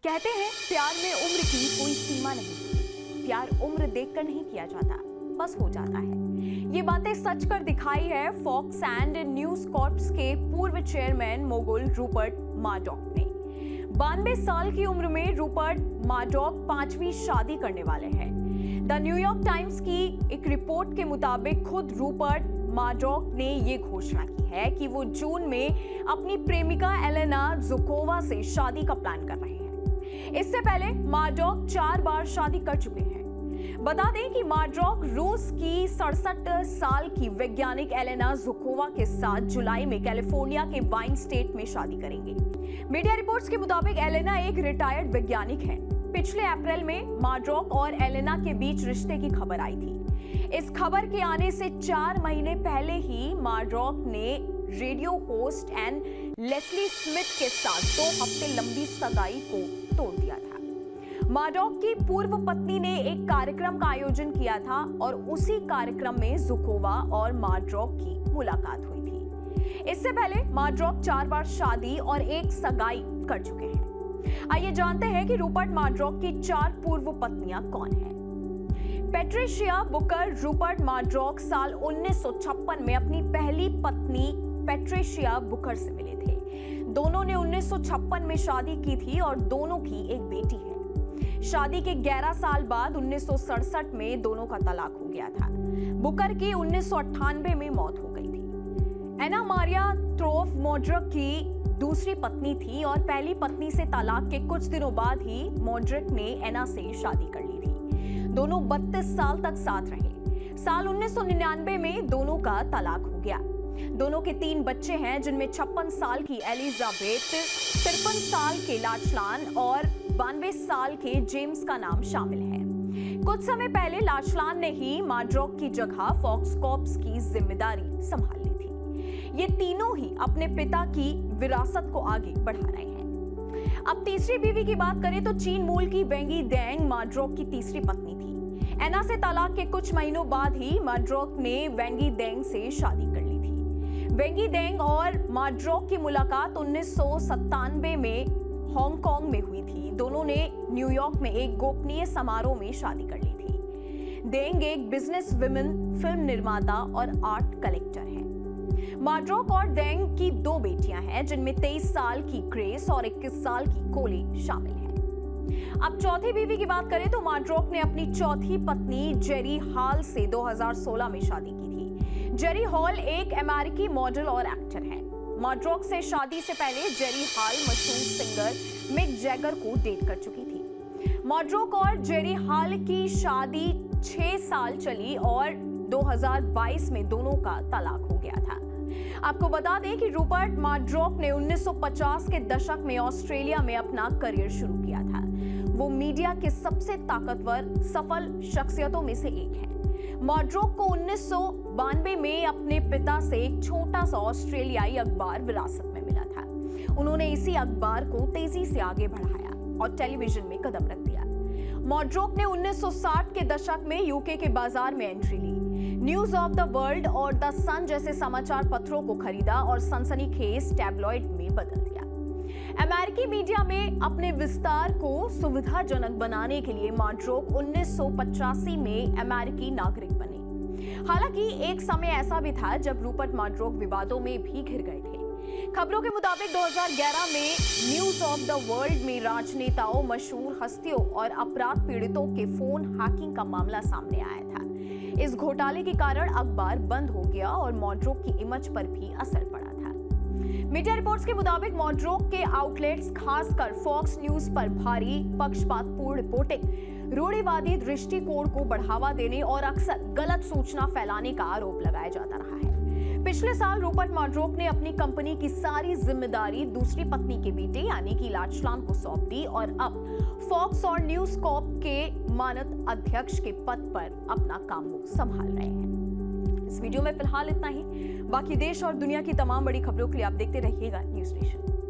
कहते हैं प्यार में उम्र की कोई सीमा नहीं होती। प्यार उम्र देखकर नहीं किया जाता, बस हो जाता है। ये बातें सच कर दिखाई है फॉक्स एंड न्यूज कॉर्प्स के पूर्व चेयरमैन मोगुल रूपर्ट मर्डॉक ने। 92 साल की उम्र में रूपर्ट मर्डॉक 5वीं शादी करने वाले हैं। द न्यूयॉर्क टाइम्स की एक रिपोर्ट के मुताबिक खुद रूपर्ट मर्डॉक ने ये घोषणा की है कि वो जून में अपनी प्रेमिका एलेना ज़ुकोवा से शादी का प्लान कर रहे हैं। इससे पहले मर्डॉक 4 बार शादी कर चुके हैं। बता दें कि मर्डॉक रूस की 67 साल की वैज्ञानिक एलेना ज़ुकोवा के साथ जुलाई में कैलिफोर्निया के वाइन स्टेट में शादी करेंगे। मीडिया रिपोर्ट्स के मुताबिक एलेना एक रिटायर्ड वैज्ञानिक है। पिछले अप्रैल में मर्डॉक और एलेना के बीच रिश्ते की खबर आई थी। इस खबर के आने से 4 महीने पहले ही मर्डॉक ने radio host and Leslie Smith के साथ 2 हफ्ते लंबी सगाई को तोड़ दिया था। मर्डॉक की पूर्व पत्नी ने एक कार्यक्रम का आयोजन किया था और उसी कार्यक्रम में ज़ुकोवा और मर्डॉक की मुलाकात हुई थी। इससे पहले मर्डॉक 4 बार शादी और 1 सगाई कर चुके हैं। आइए जानते हैं कि रूपर्ट मर्डॉक की 4 पूर्व पत्नियां कौन हैं। पैट्रिशिया बुकर रूपर्ट मर्डॉक साल 1956 में अपनी पहली पत्नी पैट्रिशिया बुकर से मिले थे। दोनों ने 1956 में शादी की थी और दोनों की एक बेटी है। शादी के 11 साल बाद 1967 में दोनों का तलाक हो गया था। बुकर की 1998 में मौत हो गई थी। एना मारिया त्रोफ मॉड्रिक की दूसरी पत्नी थी और पहली पत्नी से तलाक के कुछ दिनों बाद ही मॉड्रिक ने एना से शादी कर ली थी। दोनों 32 साल तक साथ रहे। साल 1999 में दोनों का तलाक हो गया। दोनों के 3 बच्चे हैं, जिनमें 56 साल की एलिजाबेथ, 53 साल के लाचलान और 92 साल के जेम्स का नाम शामिल है। कुछ समय पहले लाचलान ने ही मर्डॉक की जगह फॉक्स कॉर्प्स की जिम्मेदारी संभाल ली थी। ये तीनों ही अपने पिता की विरासत को आगे बढ़ा रहे हैं। अब तीसरी बीवी की बात करें तो चीन मूल की वेंगी डेंग मर्डॉक की तीसरी पत्नी थी। एना से तलाक के कुछ महीनों बाद ही मर्डॉक ने वेंगी डेंग से शादी कर ली थी। वेंगी डेंग और मर्डॉक की मुलाकात 1997 में हांगकांग में हुई थी। दोनों ने न्यूयॉर्क में एक गोपनीय समारोह में शादी कर ली थी। डेंग एक बिजनेस वुमन, फिल्म निर्माता और आर्ट कलेक्टर है। मर्डॉक और डेंग की 2 बेटियां हैं, जिनमें 23 साल की ग्रेस और 21 साल की कोली शामिल है। अब चौथी बीवी की बात करें तो मर्डॉक ने अपनी चौथी पत्नी जेरी हॉल से 2016 में शादी की थी। जेरी हॉल एक अमेरिकी मॉडल और एक्टर है। मर्डॉक से शादी से पहले जेरी हॉल मशहूर सिंगर मिक जैगर को डेट कर चुकी थी। मर्डॉक और जेरी हॉल की शादी 6 साल चली और 2022 में दोनों का तलाक हो गया था। आपको बता दें कि रूपर्ट मर्डॉक ने 1950 के दशक में ऑस्ट्रेलिया में अपना करियर शुरू किया था। वो मीडिया के सबसे ताकतवर सफल शख्सियतों में से एक है। मर्डॉक को 1992 में अपने पिता से एक छोटा सा ऑस्ट्रेलियाई अखबार विरासत में मिला था। उन्होंने इसी अखबार को तेजी से आगे बढ़ाया और टेलीविजन में कदम रख दिया। मर्डॉक ने 1960 के दशक में यूके के बाजार में एंट्री ली। न्यूज ऑफ द वर्ल्ड और द सन जैसे समाचार पत्रों को खरीदा और सनसनीखेज टैबलॉइड में बदल दिया। अमेरिकी मीडिया में अपने विस्तार को सुविधाजनक बनाने के लिए मर्डॉक 1985 में अमेरिकी नागरिक बने। हालांकि एक समय ऐसा भी था जब रूपर्ट मर्डॉक विवादों में भी घिर गए थे। खबरों के मुताबिक 2011 में न्यूज ऑफ द वर्ल्ड में राजनेताओं, मशहूर हस्तियों और अपराध पीड़ितों के फोन हैकिंग का मामला सामने आया था। इस घोटाले के कारण अखबार बंद हो गया और मर्डॉक की इमेज पर भी असर पड़ा था। मीडिया रिपोर्ट्स के मुताबिक मर्डॉक के आउटलेट्स, खासकर फॉक्स न्यूज पर भारी पक्षपातपूर्ण रिपोर्टिंग, रूढ़िवादी दृष्टिकोण को बढ़ावा देने और अक्सर गलत सूचना फैलाने का आरोप लगाया जाता रहा है। पिछले साल रूपर्ट मर्डॉक ने अपनी कंपनी की सारी जिम्मेदारी दूसरी पत्नी के बेटे यानी कि लाचलान को सौंप दी और अब फॉक्स और न्यूज कॉर्प के मानद अध्यक्ष के पद पर अपना काम संभाल रहे हैं। इस वीडियो में फिलहाल इतना ही। बाकी देश और दुनिया की तमाम बड़ी खबरों के लिए आप देखते रहिएगा न्यूज़ नेशन।